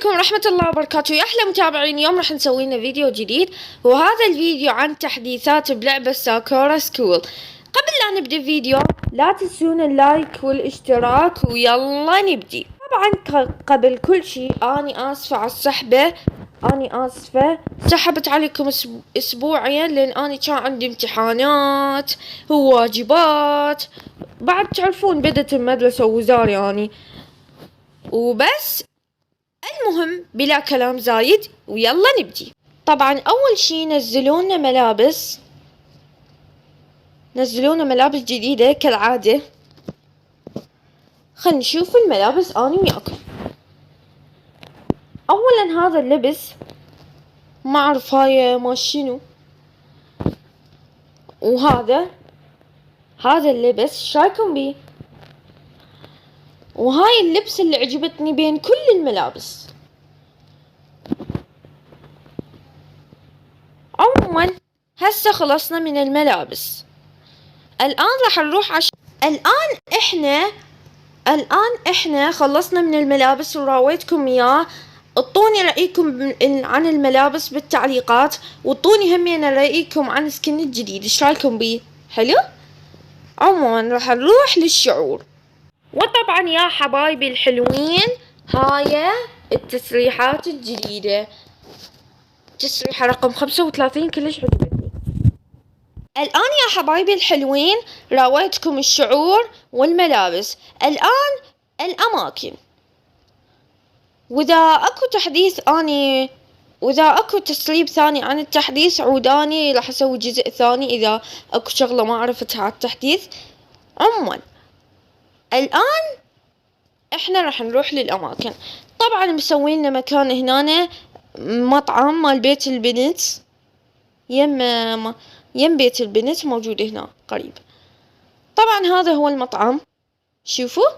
عليكم ورحمة الله وبركاته يا أحلى متابعين. اليوم راح نسوي لنا فيديو جديد، وهذا الفيديو عن تحديثات بلعبة ساكورا سكول. قبل لا نبدأ الفيديو لا تنسون اللايك والاشتراك ويلا نبدي. طبعا قبل كل شيء أني آسفة على السحبة، أني آسفة سحبت عليكم أسبوعين لأن أني كان عندي امتحانات وواجبات، بعد تعرفون بدت المدرسة ووزاري يعني وبس. المهم بلا كلام زايد ويلا نبدي. طبعا اول شي نزلونا ملابس جديدة كالعادة. خلينا نشوف الملابس اني وياكم. اولا هذا اللبس ما اعرف هاي ما شنو، وهذا اللبس شايكم بيه، وهاي اللبس اللي عجبتني بين كل الملابس. عموما هسه خلصنا من الملابس، الآن راح نروح الآن احنا خلصنا من الملابس وراويتكم اياه. اعطوني رأيكم عن الملابس بالتعليقات، واعطوني همين رأيكم عن سكن الجديد، ايش رايكم بيه؟ حلو؟ عموما راح نروح للشعور. وطبعا يا حبايبي الحلوين هاي التسريحات الجديدة، تسريحة رقم 35 كلش عجبتني. الآن يا حبايبي الحلوين راويتكم الشعور والملابس، الآن الأماكن. وإذا أكو تحديث وإذا أكو تسريب ثاني عن التحديث عوداني راح أسوي جزء ثاني إذا أكو شغلة ما عرفتها على التحديث. عموما الآن إحنا راح نروح للأماكن. طبعا مسوين لنا مكان هنا، مطعم مال بيت البنت، يم بيت البنت موجود هنا قريب. طبعا هذا هو المطعم، شوفوا،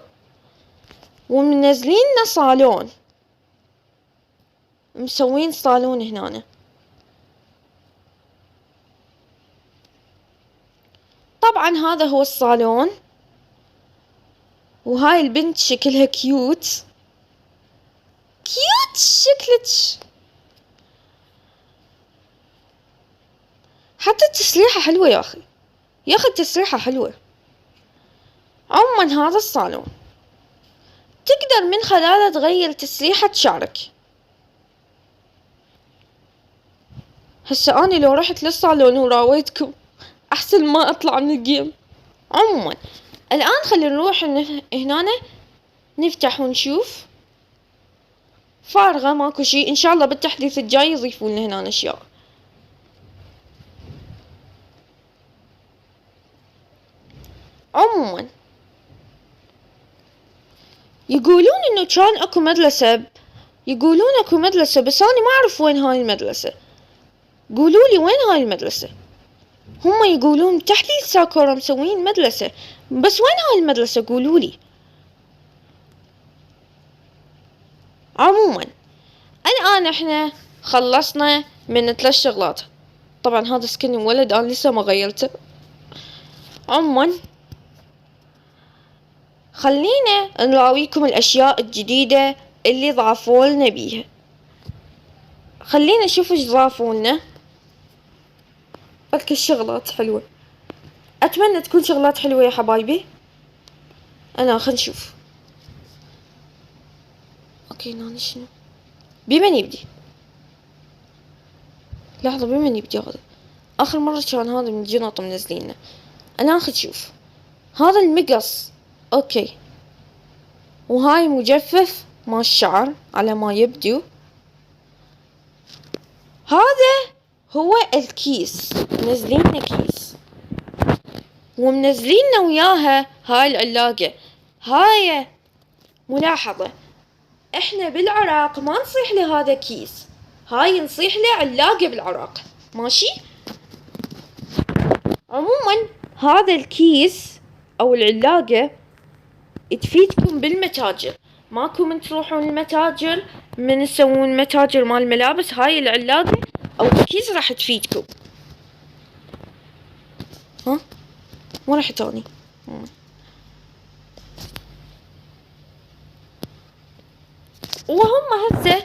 ومنزلين لنا صالون، مسوين صالون هنا. طبعا هذا هو الصالون، وهاي البنت شكلها كيوت شكلك، حتى التسريحة حلوة يا أخي التسريحة حلوة. عموما هذا الصالون تقدر من خلاله تغير تسريحة شعرك. هسه أنا لو رحت للصالون وراويتكم أحسن ما أطلع من الجيم. عموما الآن خلينا نروح هنا نفتح ونشوف. فارغة ماكو شي، إن شاء الله بالتحديث الجاي يضيفون لنا هنا أشياء. عموما يقولون إنه كان أكو مدرسة، بس أنا ما أعرف وين هاي المدرسة. قولولي وين هاي المدرسة. هم يقولون تحديث ساكورا مسوين مدرسة، بس وين هاي المدرسة قولولي. عموما الآن احنا خلصنا من 3 شغلات. طبعا هذا سكن ولد أنا لسه ما غيرته. عموما خلينا نراويكم الأشياء الجديدة اللي ضافولنا بيها. خلينا نشوف ايش ضافولنا. بلكي الشغلات حلوة، أتمنى تكون شغلات حلوة يا حبايبي. خلينا نشوف. اوكي ناني شنو بمن يبدي؟ لحظة، بمن يبدي هذا؟ آخر مرة كان هذا من جنط منزلينه. خلينا نشوف. هذا المقص، اوكي، وهاي مجفف مال الشعر على ما يبدو. هذا هو الكيس، منزليننا كيس ومنزليننا وياها هاي العلاقة. هاي ملاحظة، احنا بالعراق ما نصيح لهذا كيس، هاي نصيح له علاقة بالعراق، ماشي؟ عموما هذا الكيس او العلاقة تفيدكم بالمتاجر. ماكو من تروحون المتاجر من تسوون متاجر مال الملابس، هاي العلاقة او الكيس راح تفيدكم. ها وين رحت اني؟ وهم هسه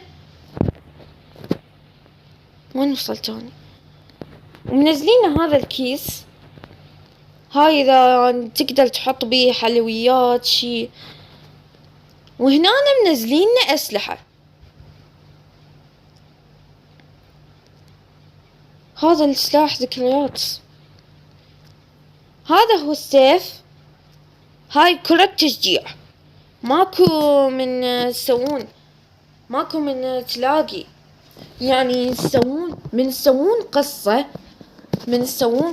وين وصلت أنا؟ ومنزلين هذا الكيس، هاي إذا تقدر تحط بيه حلويات شي. وهنا منزلين أسلحة. هذا السلاح ذكريات. هذا هو السيف. هاي كرة تشجيع. ماكو من تلاقي، يعني من تسوون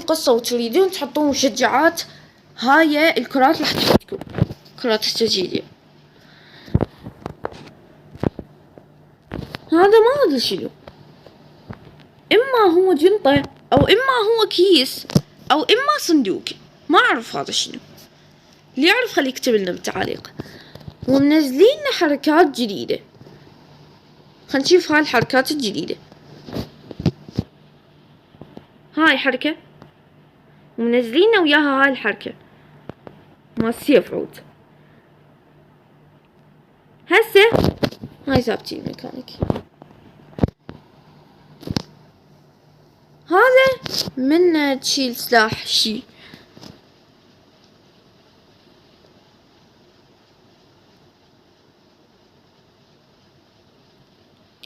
قصة وتريدون تحطون مشجعات، هاي الكرات راح تفيدكم، كرات التشجيع. هذا ما أدري شنو، إما هو جنطة أو إما هو كيس أو إما صندوق، ما أعرف هذا شنو. اللي يعرف خليه يكتب لنا بالتعليق. ومنزلين حركات جديدة، خلينا نشوف هاي الحركات الجديدة. هاي حركة ومنزلين وياها هاي الحركة ما السيف عود. هسه هاي ثابتين ميكانيكي. هذا من تشيل سلاح شي.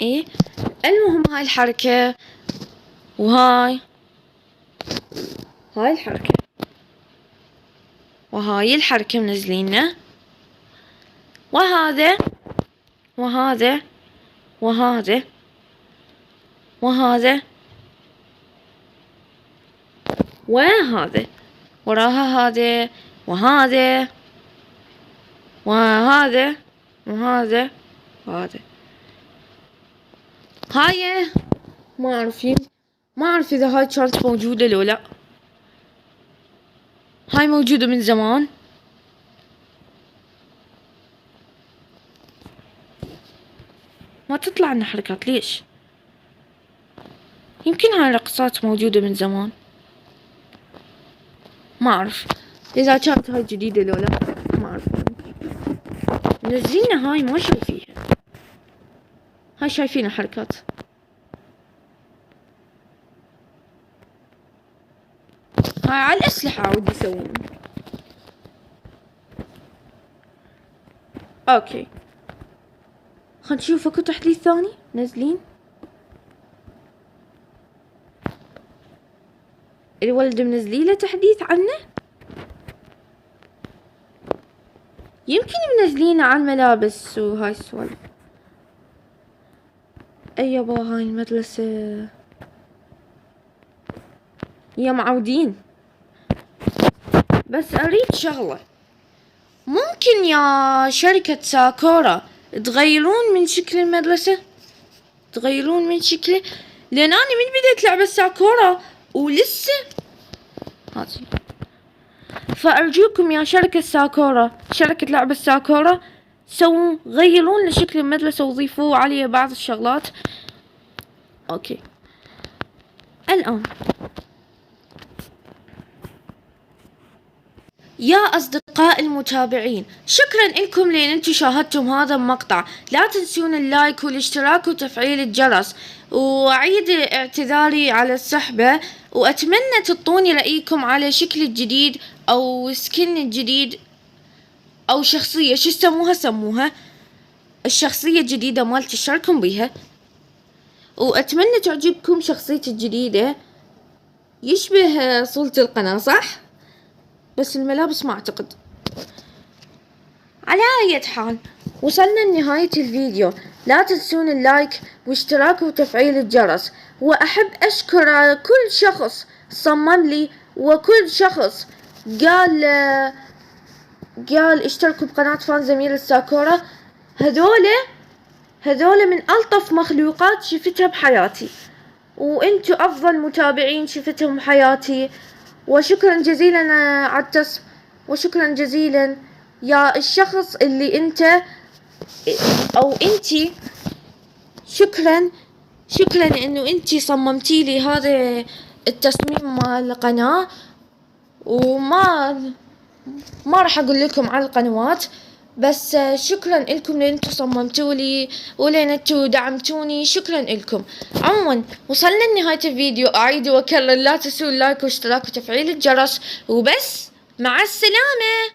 ايه المهم هاي الحركة وهاي الحركة وهاي الحركة منزلينه، وهذا وهذا وهذا وهذا وهذا وراها هذا وهذا وهذا وهذا وهذا. هاي ما أعرف إذا هاي كانت موجودة لو لا. هاي موجودة من زمان. ما تطلع لنا حركات ليش؟ يمكن هاي الرقصات موجودة من زمان، ما أعرف إذا كانت هاي جديدة لو لا، ما أعرف. منزلينها هاي ما شايفيها. هاي شايفين الحركات. هاي على الأسلحة عود يسوون. اوكي خلينا نشوف اكو تحديث ثاني نازلين. الولد منزلي له تحديث عنه، يمكن منزلينه على الملابس وهاي السوالف. اي يابا هاي المدرسة يا معودين. بس اريد شغلة، ممكن يا شركة ساكورا تغيرون من شكل المدرسة، تغيرون من شكله، لان انا من بديت لعبة ساكورا ولسه هذي. فارجوكم يا شركة ساكورا، شركة لعبة ساكورا، غيرون لشكل المدرسة وضيفوا عليه بعض الشغلات. اوكي الان يا أصدقاء المتابعين، شكرا لكم لأن انتم شاهدتم هذا المقطع. لا تنسون اللايك والاشتراك وتفعيل الجرس، وأعيد اعتذاري على السحبة، وأتمنى تعطوني رأيكم على شكل الجديد أو سكن الجديد أو شخصية شو سموها الشخصية الجديدة مالتي اشتركوا بيها. وأتمنى تعجبكم شخصيتي الجديدة، يشبه صورة القناة صح؟ بس الملابس ما أعتقد. على أي حال وصلنا لنهاية الفيديو، لا تنسون اللايك واشتراك وتفعيل الجرس. وأحب أشكر كل شخص صمم لي وكل شخص قال اشتركوا بقناة فان زميل ساكورا. هذول من ألطف مخلوقات شفتها بحياتي، وانتو أفضل متابعين شفتهم بحياتي. وشكرا جزيلا على وشكرا جزيلا يا الشخص اللي انت او انتي، شكرا انه انتي صممتي لي هذا التصميم مال القناة. وما راح اقول لكم على القنوات، بس شكرا لكم لان انتوا صممتوا لي ولان انتوا دعمتوني، شكرا لكم. عموما وصلنا لنهاية الفيديو، اعيد واكرر لا تنسوا اللايك واشتراك وتفعيل الجرس، وبس مع السلامة.